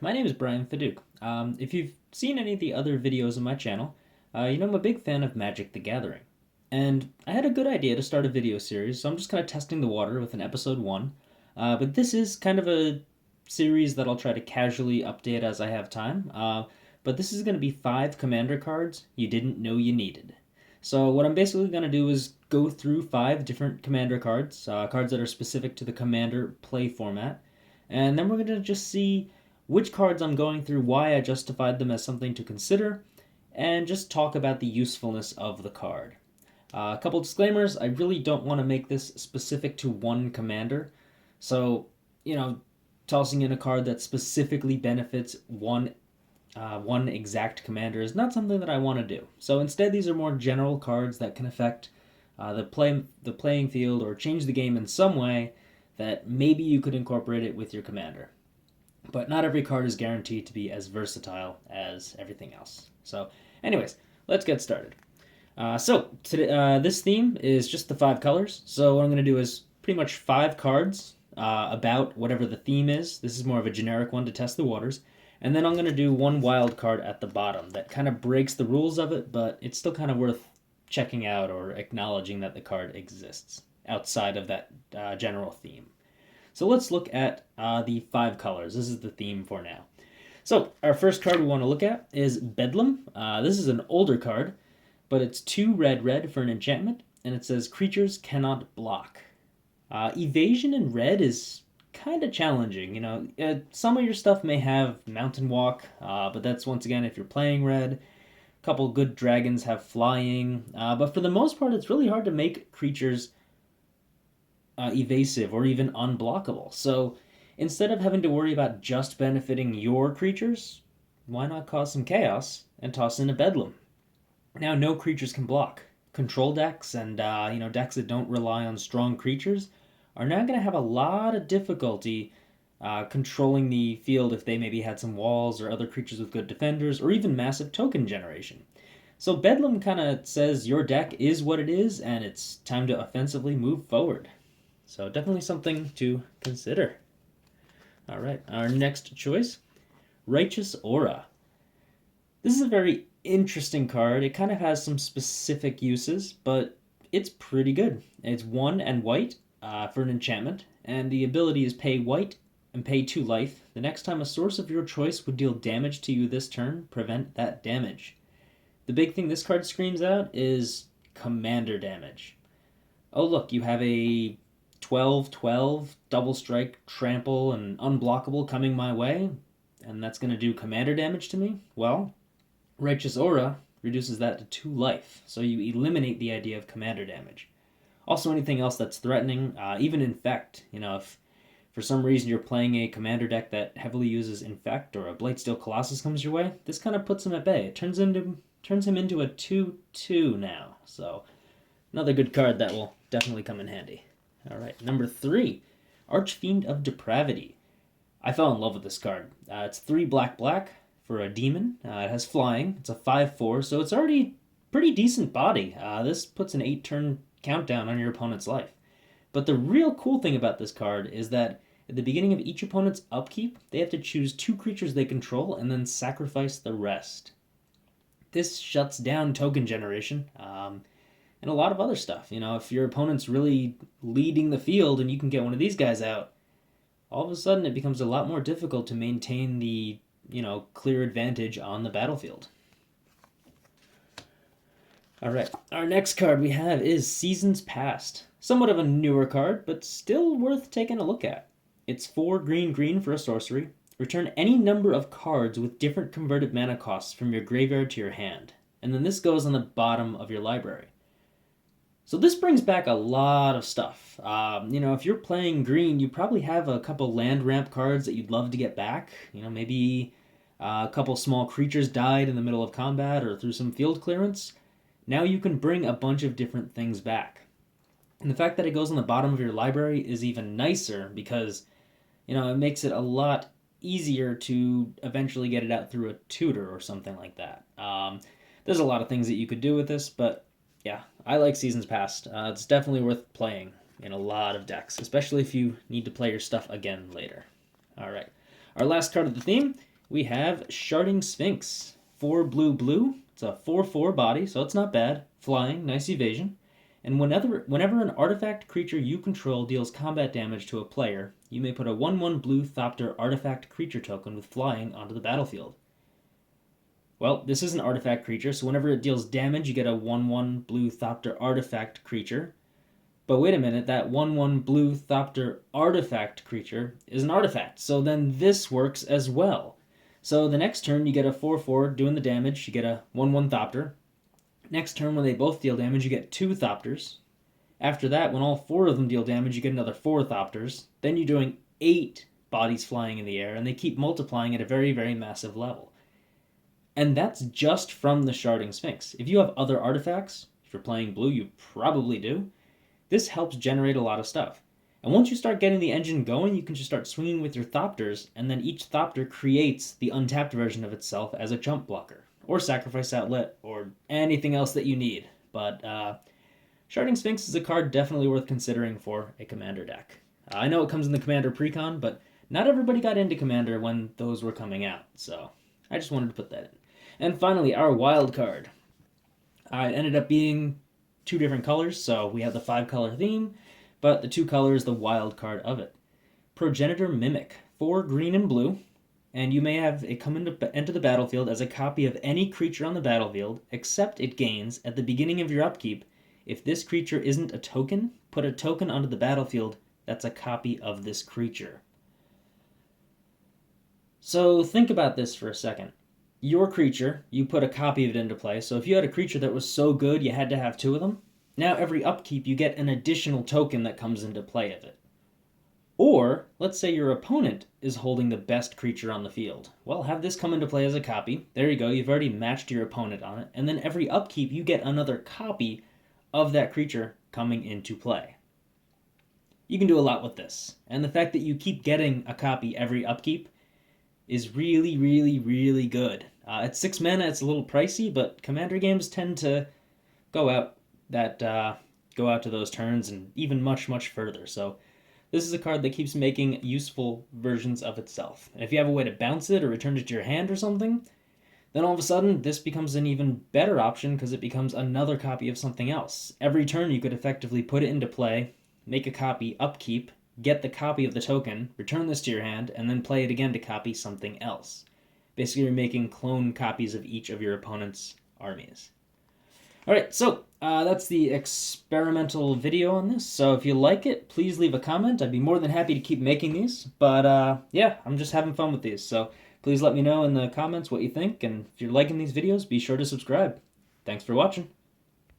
my name is Brian Fadouk. If you've seen any of the other videos on my channel, you know I'm a big fan of Magic the Gathering. And I had a good idea to start a video series, so I'm just kind of testing the water with an episode 1. But this is kind of a series that I'll try to casually update as I have time. But this is going to be 5 commander cards you didn't know you needed. So what I'm basically going to do is go through 5 different commander cards, cards that are specific to the commander play format, and then we're going to just see which cards I'm going through, why I justified them as something to consider, and just talk about the usefulness of the card. A couple disclaimers: I really don't want to make this specific to one commander, so, tossing in a card that specifically benefits one exact commander is not something that I want to do. So instead, these are more general cards that can affect the playing field or change the game in some way that maybe you could incorporate it with your commander. But not every card is guaranteed to be as versatile as everything else. So, anyways, let's get started. This theme is just the 5 colors. So what I'm going to do is pretty much 5 cards about whatever the theme is. This is more of a generic one to test the waters. And then I'm going to do one wild card at the bottom that kind of breaks the rules of it, but it's still kind of worth checking out or acknowledging that the card exists outside of that general theme. So let's look at the 5 colors. This is the theme for now. So our first card we want to look at is Bedlam. This is an older card, but it's 2 red for an enchantment, and it says creatures cannot block. Evasion in red is kind of challenging. Some of your stuff may have Mountain Walk, but that's once again if you're playing red. A couple good dragons have flying, but for the most part, it's really hard to make creatures evasive or even unblockable. So instead of having to worry about just benefiting your creatures, why not cause some chaos and toss in a Bedlam? Now, no creatures can block. Control decks and decks that don't rely on strong creatures are now going to have a lot of difficulty controlling the field if they maybe had some walls or other creatures with good defenders or even massive token generation. So Bedlam kind of says your deck is what it is and it's time to offensively move forward. So definitely something to consider. All right, our next choice, Righteous Aura. This is a very interesting card. It kind of has some specific uses, but it's pretty good. It's 1 and white for an enchantment, and the ability is pay white and pay 2 life. The next time a source of your choice would deal damage to you this turn, prevent that damage. The big thing this card screams out is commander damage. Oh look, you have a 12/12 double strike, trample, and unblockable coming my way, and that's going to do commander damage to me? Well, Righteous Aura reduces that to 2 life, so you eliminate the idea of commander damage. Also, anything else that's threatening, even Infect. If for some reason you're playing a commander deck that heavily uses Infect or a Blightsteel Colossus comes your way, this kind of puts him at bay. It turns him into a 2/2 now, so another good card that will definitely come in handy. All right, number 3, Archfiend of Depravity. I fell in love with this card. It's 3 black for a demon. It has flying. It's a 5/4, so it's already pretty decent body. This puts an 8-turn countdown on your opponent's life. But the real cool thing about this card is that at the beginning of each opponent's upkeep, they have to choose 2 creatures they control and then sacrifice the rest. This shuts down token generation and a lot of other stuff. If your opponent's really leading the field and you can get one of these guys out, all of a sudden it becomes a lot more difficult to maintain the clear advantage on the battlefield. All right, our next card we have is Seasons Past. Somewhat of a newer card, but still worth taking a look at. It's 4 green for a sorcery. Return any number of cards with different converted mana costs from your graveyard to your hand. And then this goes on the bottom of your library. So this brings back a lot of stuff. If you're playing green, you probably have a couple land ramp cards that you'd love to get back. Maybe a couple small creatures died in the middle of combat or through some field clearance. Now you can bring a bunch of different things back. And the fact that it goes on the bottom of your library is even nicer because, it makes it a lot easier to eventually get it out through a tutor or something like that. There's a lot of things that you could do with this, but yeah, I like Seasons Past. It's definitely worth playing in a lot of decks, especially if you need to play your stuff again later. All right. Our last card of the theme we have Sharding Sphinx. 4 blue blue. It's a 4/4 body, so it's not bad. Flying, nice evasion. And whenever an artifact creature you control deals combat damage to a player, you may put a 1/1 blue Thopter artifact creature token with flying onto the battlefield. Well, this is an artifact creature, so whenever it deals damage, you get a 1/1 blue Thopter artifact creature. But wait a minute, that 1/1 blue Thopter artifact creature is an artifact, so then this works as well. So the next turn, you get a 4/4 doing the damage, you get a 1/1 Thopter. Next turn, when they both deal damage, you get 2 Thopters. After that, when all 4 of them deal damage, you get another 4 Thopters. Then you're doing 8 bodies flying in the air, and they keep multiplying at a very, very massive level. And that's just from the Sharding Sphinx. If you have other artifacts, if you're playing blue, you probably do, this helps generate a lot of stuff. And once you start getting the engine going, you can just start swinging with your Thopters, and then each Thopter creates the untapped version of itself as a jump blocker, or sacrifice outlet, or anything else that you need. But Sharding Sphinx is a card definitely worth considering for a Commander deck. I know it comes in the Commander Precon, but not everybody got into Commander when those were coming out, so I just wanted to put that in. And finally, our wild card. It ended up being 2 different colors, so we have the 5-color theme, but the 2 colors, the wild card of it. Progenitor Mimic, 4 green and blue, and you may have it come into the battlefield as a copy of any creature on the battlefield, except it gains, at the beginning of your upkeep, if this creature isn't a token, put a token onto the battlefield that's a copy of this creature. So think about this for a second. Your creature, you put a copy of it into play, so if you had a creature that was so good you had to have 2 of them, now every upkeep you get an additional token that comes into play of it. Or, let's say your opponent is holding the best creature on the field. Well, have this come into play as a copy. There you go, you've already matched your opponent on it, and then every upkeep you get another copy of that creature coming into play. You can do a lot with this, and the fact that you keep getting a copy every upkeep is really, really, really good. At 6 mana, it's a little pricey, but Commander games tend to go out to those turns and even much, much further. So this is a card that keeps making useful versions of itself. And if you have a way to bounce it or return it to your hand or something, then all of a sudden this becomes an even better option because it becomes another copy of something else. Every turn you could effectively put it into play, make a copy, upkeep, get the copy of the token, return this to your hand, and then play it again to copy something else. Basically, you're making clone copies of each of your opponent's armies. Alright, so that's the experimental video on this. So if you like it, please leave a comment. I'd be more than happy to keep making these. But yeah, I'm just having fun with these. So please let me know in the comments what you think. And if you're liking these videos, be sure to subscribe. Thanks for watching.